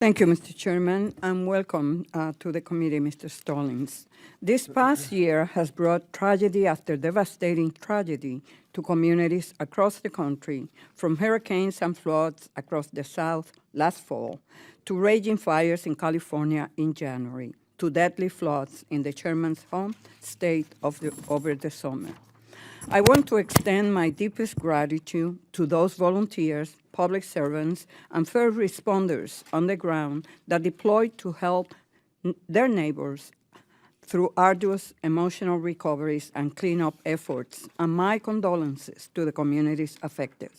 Thank you, Mr. Chairman, and welcome to the committee, Mr. Stallings. This past year has brought tragedy after devastating tragedy to communities across the country, from hurricanes and floods across the South last fall, to raging fires in California in January, to deadly floods in the chairman's home state over the summer. I want to extend my deepest gratitude to those volunteers, public servants, and first responders on the ground that deployed to help their neighbors through arduous emotional recoveries and cleanup efforts, and my condolences to the communities affected.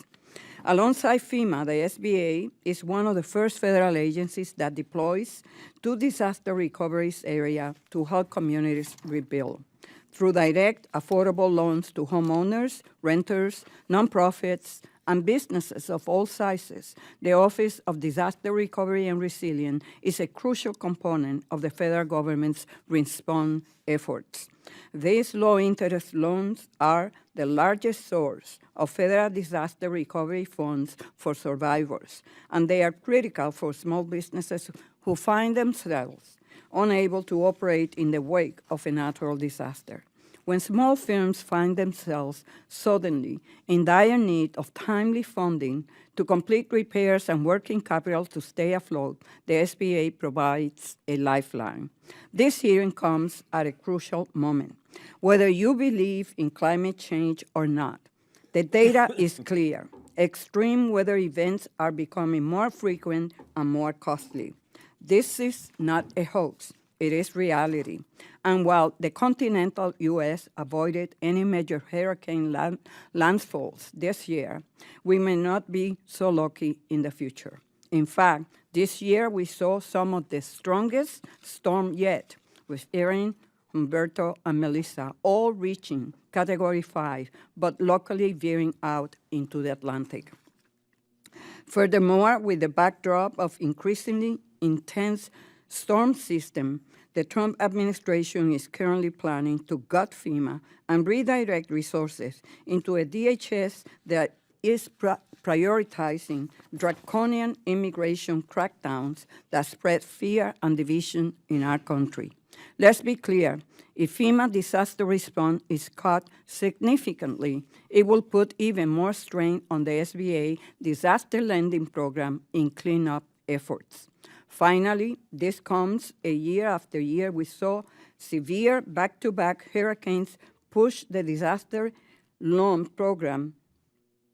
Alongside FEMA, the SBA is one of the first federal agencies that deploys to disaster recovery area to help communities rebuild. Through direct, affordable loans to homeowners, renters, nonprofits, and businesses of all sizes, the Office of Disaster Recovery and Resilience is a crucial component of the federal government's response efforts. These low-interest loans are the largest source of federal disaster recovery funds for survivors, and they are critical for small businesses who find themselves unable to operate in the wake of a natural disaster. When small firms find themselves suddenly in dire need of timely funding to complete repairs and working capital to stay afloat, the SBA provides a lifeline. This hearing comes at a crucial moment. Whether you believe in climate change or not, the data is clear. Extreme weather events are becoming more frequent and more costly. This is not a hoax. It is reality. And while the continental U.S. avoided any major hurricane landfalls this year, we may not be so lucky in the future. In fact, this year we saw some of the strongest storms yet, with Erin, Humberto, and Melissa all reaching Category 5, but locally veering out into the Atlantic. Furthermore, with the backdrop of increasingly intense storm system, the Trump administration is currently planning to gut FEMA and redirect resources into a DHS that is prioritizing draconian immigration crackdowns that spread fear and division in our country. Let's be clear, if FEMA disaster response is cut significantly, it will put even more strain on the SBA disaster lending program in cleanup efforts. Finally, this comes a year after year we saw severe back-to-back hurricanes push the disaster loan program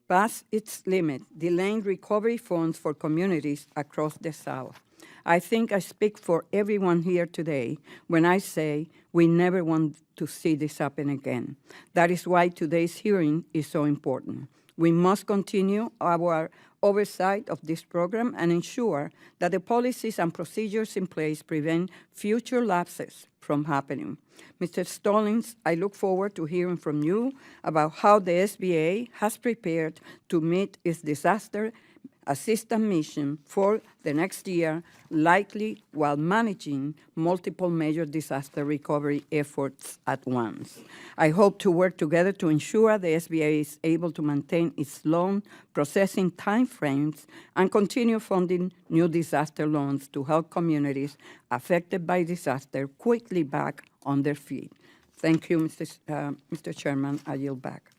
past its limit, delaying recovery funds for communities across the South. I think I speak for everyone here today when I say we never want to see this happen again. That is why today's hearing is so important. We must continue our oversight of this program and ensure that the policies and procedures in place prevent future lapses from happening. Mr. Stallings, I look forward to hearing from you about how the SBA has prepared to meet its disaster assistance mission for the next year, likely while managing multiple major disaster recovery efforts at once. I hope to work together to ensure the SBA is able to maintain its loan processing timeframes and continue funding new disaster loans to help communities affected by disaster quickly back on their feet. Thank you, Mr. Chairman. I yield back.